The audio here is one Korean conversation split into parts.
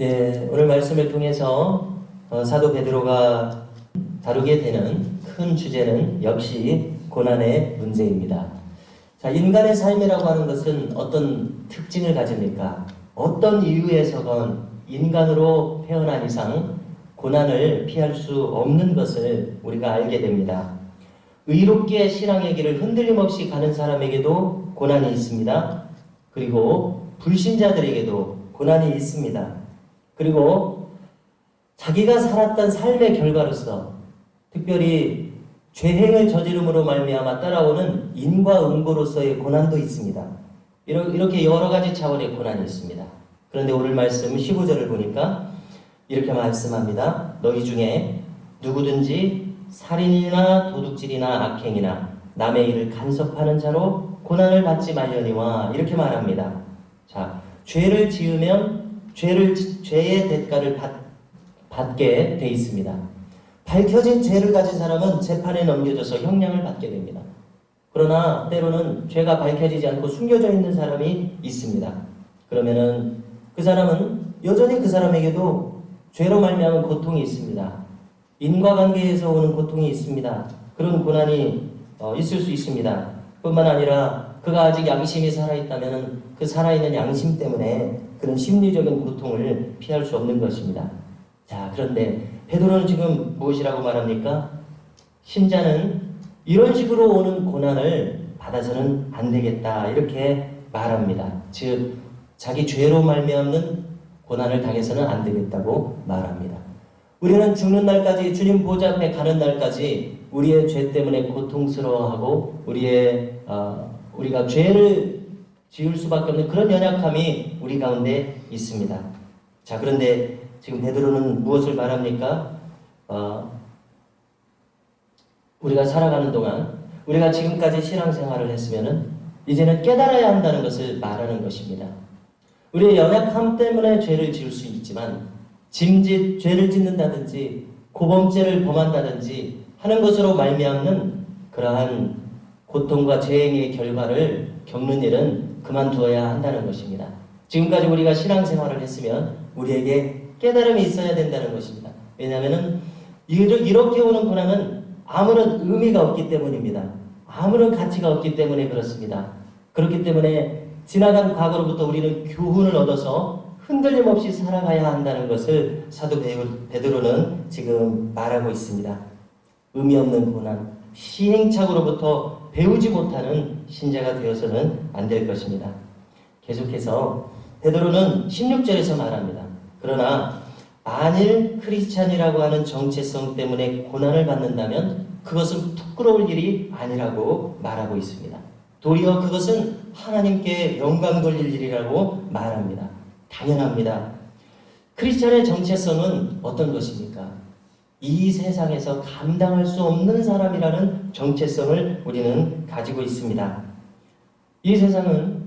예, 오늘 말씀을 통해서 사도 베드로가 다루게 되는 큰 주제는 역시 고난의 문제입니다. 자, 인간의 삶이라고 하는 것은 어떤 특징을 가집니까? 어떤 이유에서건 인간으로 태어난 이상 고난을 피할 수 없는 것을 우리가 알게 됩니다. 의롭게 신앙의 길을 흔들림 없이 가는 사람에게도 고난이 있습니다. 그리고 불신자들에게도 고난이 있습니다. 그리고 자기가 살았던 삶의 결과로서 특별히 죄행을 저지름으로 말미암아 따라오는 인과응보로서의 고난도 있습니다. 이렇게 여러 가지 차원의 고난이 있습니다. 그런데 오늘 말씀 15절을 보니까 이렇게 말씀합니다. 너희 중에 누구든지 살인이나 도둑질이나 악행이나 남의 일을 간섭하는 자로 고난을 받지 말려니와 이렇게 말합니다. 자, 죄를 지으면 죄의 대가를 받게 돼 있습니다. 밝혀진 죄를 가진 사람은 재판에 넘겨져서 형량을 받게 됩니다. 그러나 때로는 죄가 밝혀지지 않고 숨겨져 있는 사람이 있습니다. 그러면은 그 사람은 여전히 그 사람에게도 죄로 말미암은 고통이 있습니다. 인과관계에서 오는 고통이 있습니다. 그런 고난이 있을 수 있습니다. 뿐만 아니라 그가 아직 양심이 살아있다면 그 살아있는 양심 때문에 그런 심리적인 고통을 피할 수 없는 것입니다. 자, 그런데 베드로는 지금 무엇이라고 말합니까? 신자는 이런 식으로 오는 고난을 받아서는 안 되겠다 이렇게 말합니다. 즉 자기 죄로 말미암는 고난을 당해서는 안 되겠다고 말합니다. 우리는 죽는 날까지 주님 보좌 앞에 가는 날까지 우리의 죄 때문에 고통스러워하고 우리가 죄를 지을 수밖에 없는 그런 연약함이 우리 가운데 있습니다. 자, 그런데 지금 베드로는 무엇을 말합니까? 우리가 살아가는 동안 우리가 지금까지 신앙생활을 했으면은 이제는 깨달아야 한다는 것을 말하는 것입니다. 우리의 연약함 때문에 죄를 지을 수 있지만 죄를 짓는다든지 고범죄를 범한다든지 하는 것으로 말미암는 그러한 고통과 죄행의 결과를 겪는 일은 그만두어야 한다는 것입니다. 지금까지 우리가 신앙생활을 했으면 우리에게 깨달음이 있어야 된다는 것입니다. 왜냐하면 이렇게 오는 고난은 아무런 의미가 없기 때문입니다. 아무런 가치가 없기 때문에 그렇습니다. 그렇기 때문에 지나간 과거로부터 우리는 교훈을 얻어서 흔들림 없이 살아가야 한다는 것을 사도 베드로는 지금 말하고 있습니다. 의미 없는 고난, 시행착오로부터 배우지 못하는 신자가 되어서는 안 될 것입니다. 계속해서 베드로는 16절에서 말합니다. 그러나 만일 크리스찬이라고 하는 정체성 때문에 고난을 받는다면 그것은 부끄러울 일이 아니라고 말하고 있습니다. 도리어 그것은 하나님께 영광 돌릴 일이라고 말합니다. 당연합니다. 크리스찬의 정체성은 어떤 것입니까? 이 세상에서 감당할 수 없는 사람이라는 정체성을 우리는 가지고 있습니다. 이 세상은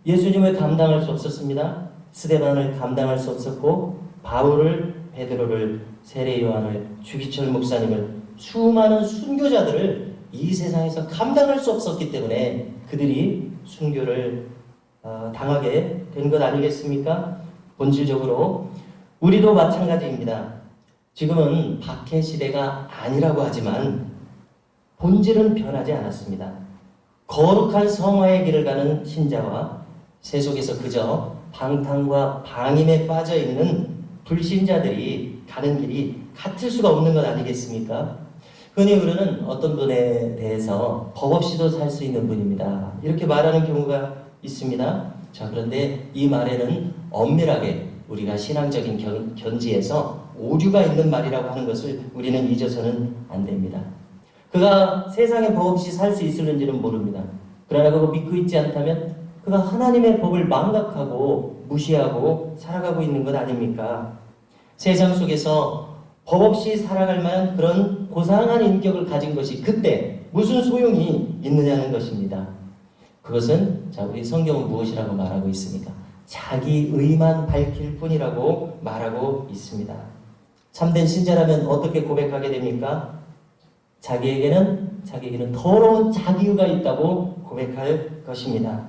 예수님을 감당할 수 없었습니다. 스데반을 감당할 수 없었고 바울을, 베드로를, 세례 요한을, 주기철 목사님을, 수많은 순교자들을 이 세상에서 감당할 수 없었기 때문에 그들이 순교를 당하게 된 것 아니겠습니까? 본질적으로 우리도 마찬가지입니다. 지금은 박해 시대가 아니라고 하지만 본질은 변하지 않았습니다. 거룩한 성화의 길을 가는 신자와 세속에서 그저 방탕과 방임에 빠져 있는 불신자들이 가는 길이 같을 수가 없는 것 아니겠습니까? 흔히 우리는 어떤 분에 대해서 법 없이도 살 수 있는 분입니다. 이렇게 말하는 경우가 있습니다. 자, 그런데 이 말에는 엄밀하게 우리가 신앙적인 견지에서 오류가 있는 말이라고 하는 것을 우리는 잊어서는 안 됩니다. 그가 세상의 법 없이 살 수 있을는지는 모릅니다. 그러나 그거 믿고 있지 않다면 그가 하나님의 법을 망각하고 무시하고 살아가고 있는 것 아닙니까? 세상 속에서 법 없이 살아갈 만한 그런 고상한 인격을 가진 것이 그때 무슨 소용이 있느냐는 것입니다. 그것은 자, 우리 성경은 무엇이라고 말하고 있습니까? 자기 의만 밝힐 뿐이라고 말하고 있습니다. 참된 신자라면 어떻게 고백하게 됩니까? 자기에게는 더러운 자기의가 있다고 고백할 것입니다.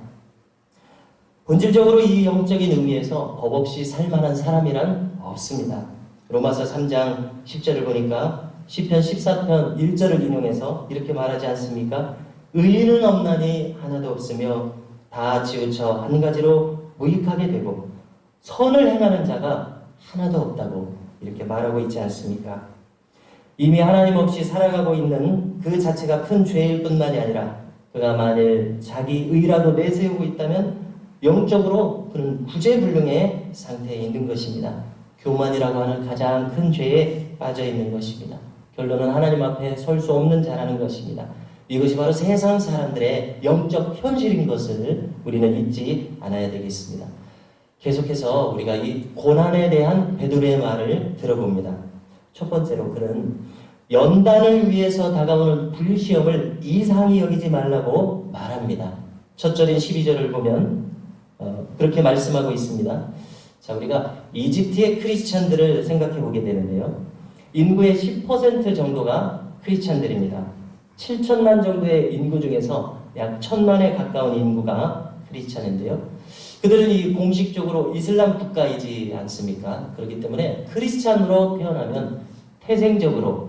본질적으로 이 영적인 의미에서 법 없이 살만한 사람이란 없습니다. 로마서 3장 10절을 보니까 시편 14편 1절을 인용해서 이렇게 말하지 않습니까? 의인은 없나니 하나도 없으며 다 치우쳐 한 가지로 무익하게 되고 선을 행하는 자가 하나도 없다고 이렇게 말하고 있지 않습니까? 이미 하나님 없이 살아가고 있는 그 자체가 큰 죄일 뿐만이 아니라 그가 만일 자기 의라도 내세우고 있다면 영적으로 그는 구제불능의 상태에 있는 것입니다. 교만이라고 하는 가장 큰 죄에 빠져 있는 것입니다. 결론은 하나님 앞에 설 수 없는 자라는 것입니다. 이것이 바로 세상 사람들의 영적 현실인 것을 우리는 잊지 않아야 되겠습니다. 계속해서 우리가 이 고난에 대한 베드로의 말을 들어봅니다. 첫 번째로 그는 연단을 위해서 다가오는 불시험을 이상히 여기지 말라고 말합니다. 첫 절인 12절을 보면 그렇게 말씀하고 있습니다. 자, 우리가 이집트의 크리스찬들을 생각해 보게 되는데요. 인구의 10% 정도가 크리스찬들입니다. 7천만 정도의 인구 중에서 약 1,000만에 가까운 인구가 크리스찬인데요. 그들은 이 공식적으로 이슬람 국가이지 않습니까? 그렇기 때문에 크리스찬으로 태어나면 태생적으로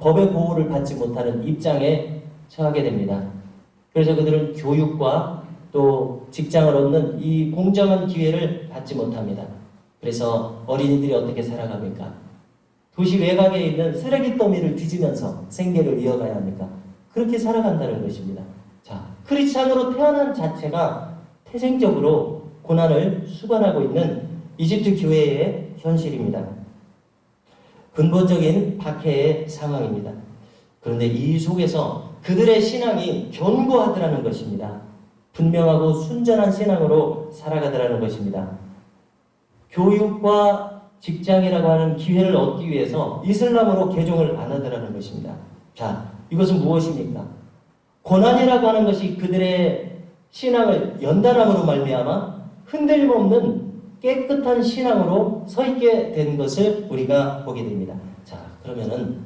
법의 보호를 받지 못하는 입장에 처하게 됩니다. 그래서 그들은 교육과 또 직장을 얻는 이 공정한 기회를 받지 못합니다. 그래서 어린이들이 어떻게 살아갑니까? 도시 외곽에 있는 쓰레기 더미를 뒤지면서 생계를 이어가야 합니까? 그렇게 살아간다는 것입니다. 자, 크리스찬으로 태어난 자체가 태생적으로 고난을 수반하고 있는 이집트 교회의 현실입니다. 근본적인 박해의 상황입니다. 그런데 이 속에서 그들의 신앙이 견고하더라는 것입니다. 분명하고 순전한 신앙으로 살아가더라는 것입니다. 교육과 직장이라고 하는 기회를 얻기 위해서 이슬람으로 개종을 안 하더라는 것입니다. 자, 이것은 무엇입니까? 고난이라고 하는 것이 그들의 신앙을 연단함으로 말미암아 흔들림 없는 깨끗한 신앙으로 서 있게 된 것을 우리가 보게 됩니다. 자, 그러면은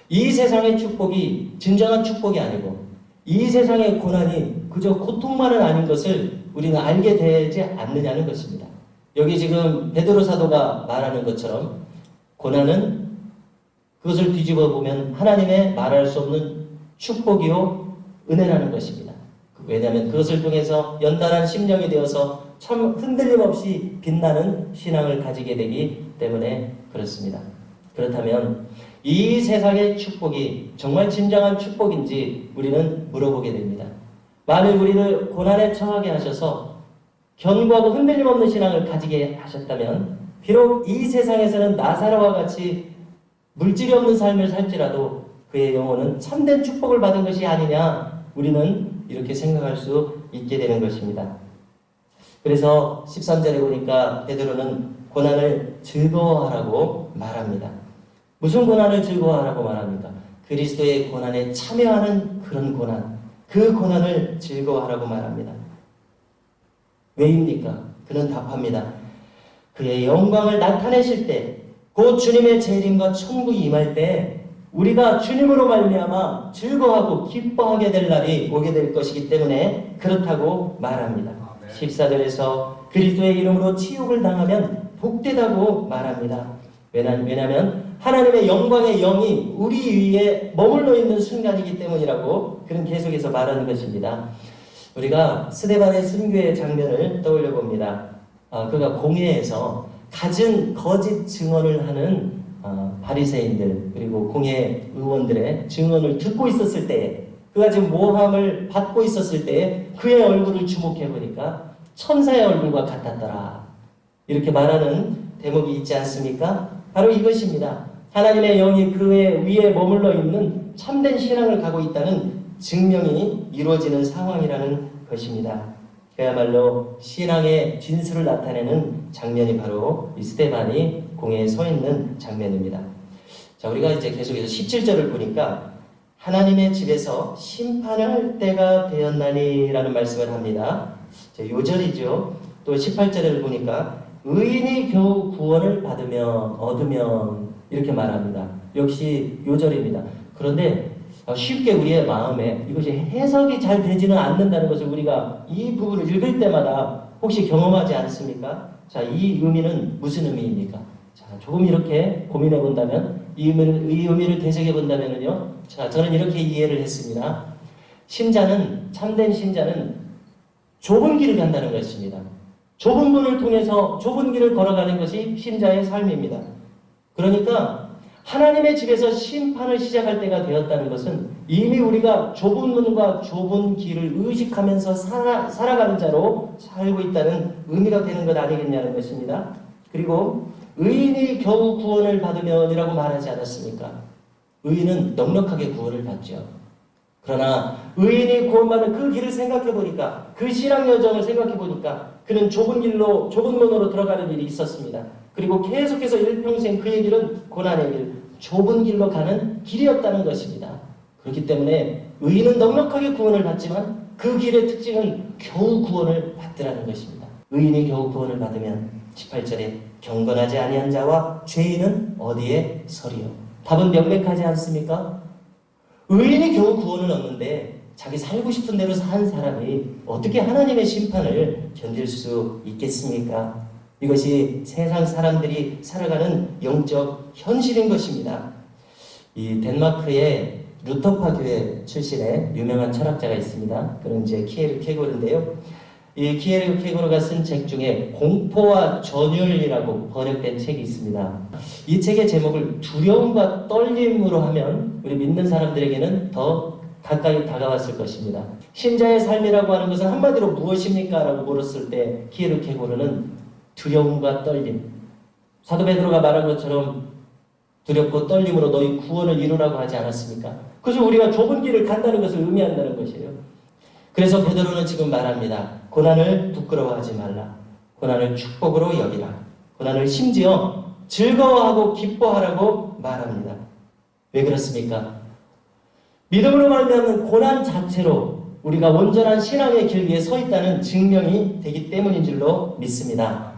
이 세상의 축복이 진정한 축복이 아니고 이 세상의 고난이 그저 고통만은 아닌 것을 우리는 알게 되지 않느냐는 것입니다. 여기 지금 베드로 사도가 말하는 것처럼 고난은 그것을 뒤집어 보면 하나님의 말할 수 없는 축복이요 은혜라는 것입니다. 왜냐하면 그것을 통해서 연단한 심령이 되어서 참 흔들림 없이 빛나는 신앙을 가지게 되기 때문에 그렇습니다. 그렇다면 이 세상의 축복이 정말 진정한 축복인지 우리는 물어보게 됩니다. 만일 우리를 고난에 처하게 하셔서 견고하고 흔들림 없는 신앙을 가지게 하셨다면 비록 이 세상에서는 나사로와 같이 물질이 없는 삶을 살지라도 그의 영혼은 참된 축복을 받은 것이 아니냐, 우리는 이렇게 생각할 수 있게 되는 것입니다. 그래서 13절에 보니까 베드로는 고난을 즐거워하라고 말합니다. 무슨 고난을 즐거워하라고 말합니까? 그리스도의 고난에 참여하는 그런 고난, 그 고난을 즐거워하라고 말합니다. 왜입니까? 그는 답합니다. 그의 영광을 나타내실 때, 곧 주님의 재림과 천국이 임할 때 우리가 주님으로 말미암아 즐거워하고 기뻐하게 될 날이 오게 될 것이기 때문에 그렇다고 말합니다. 14절에서 그리스도의 이름으로 치욕을 당하면 복되다고 말합니다. 왜냐하면 하나님의 영광의 영이 우리 위에 머물러 있는 순간이기 때문이라고 그는 계속해서 말하는 것입니다. 우리가 스데반의 순교의 장면을 떠올려 봅니다. 그가 공회에서 갖은 거짓 증언을 하는 바리새인들 그리고 공회 의원들의 증언을 듣고 있었을 때에, 그가 지금 모함을 받고 있었을 때에 그의 얼굴을 주목해 보니까 천사의 얼굴과 같았더라, 이렇게 말하는 대목이 있지 않습니까? 바로 이것입니다. 하나님의 영이 그의 위에 머물러 있는 참된 신앙을 가고 있다는 증명이 이루어지는 상황이라는 것입니다. 그야말로 신앙의 진수를 나타내는 장면이 바로 이 스데반이 공회에 서 있는 장면입니다. 자, 우리가 이제 계속해서 17절을 보니까 하나님의 집에서 심판을 할 때가 되었나니 라는 말씀을 합니다. 요절이죠. 또 18절을 보니까 의인이 겨우 구원을 얻으면 이렇게 말합니다. 역시 요절입니다. 그런데 쉽게 우리의 마음에 이것이 해석이 잘 되지는 않는다는 것을 우리가 이 부분을 읽을 때마다 혹시 경험하지 않습니까? 자, 이 의미는 무슨 의미입니까? 자, 조금 이렇게 고민해 본다면, 이 의미를 되새겨 본다면요. 자, 저는 이렇게 이해를 했습니다. 신자는, 참된 신자는 좁은 길을 간다는 것입니다. 좁은 문을 통해서 좁은 길을 걸어가는 것이 신자의 삶입니다. 그러니까 하나님의 집에서 심판을 시작할 때가 되었다는 것은 이미 우리가 좁은 문과 좁은 길을 의식하면서 살아가는 자로 살고 있다는 의미가 되는 것 아니겠냐는 것입니다. 그리고 의인이 겨우 구원을 받으면이라고 말하지 않았습니까? 의인은 넉넉하게 구원을 받죠. 그러나 의인이 구원받은 그 길을 생각해 보니까, 그 신앙 여정을 생각해 보니까 그는 좁은 길로, 좁은 문으로 들어가는 일이 있었습니다. 그리고 계속해서 일평생 그의 길은 고난의 길, 좁은 길로 가는 길이었다는 것입니다. 그렇기 때문에 의인은 넉넉하게 구원을 받지만 그 길의 특징은 겨우 구원을 받더라는 것입니다. 의인이 겨우 구원을 받으면 18절에 경건하지 아니한 자와 죄인은 어디에 서리요? 답은 명백하지 않습니까? 의인이 겨우 구원을 얻는데 자기 살고 싶은 대로 산 사람이 어떻게 하나님의 심판을 견딜 수 있겠습니까? 이것이 세상 사람들이 살아가는 영적 현실인 것입니다. 이 덴마크의 루터파 교회 출신의 유명한 철학자가 있습니다. 그는 이제 키에르케고르인데요. 이 키에르케고르가 쓴 책 중에 공포와 전율이라고 번역된 책이 있습니다. 이 책의 제목을 두려움과 떨림으로 하면 우리 믿는 사람들에게는 더 가까이 다가왔을 것입니다. 신자의 삶이라고 하는 것은 한마디로 무엇입니까? 라고 물었을 때 키에르케고르는 두려움과 떨림, 사도 베드로가 말한 것처럼 두렵고 떨림으로 너희 구원을 이루라고 하지 않았습니까? 그것은 우리가 좁은 길을 간다는 것을 의미한다는 것이에요. 그래서 베드로는 지금 말합니다. 고난을 부끄러워하지 말라. 고난을 축복으로 여기라. 고난을 심지어 즐거워하고 기뻐하라고 말합니다. 왜 그렇습니까? 믿음으로 말미암는 고난 자체로 우리가 온전한 신앙의 길 위에 서 있다는 증명이 되기 때문인 줄로 믿습니다.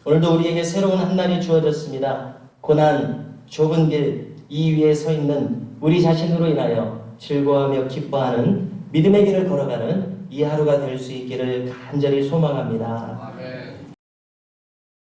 오늘도 우리에게 새로운 한 날이 주어졌습니다. 고난, 좁은 길, 이 위에 서 있는 우리 자신으로 인하여 즐거워하며 기뻐하는 믿음의 길을 걸어가는 이 하루가 될 수 있기를 간절히 소망합니다.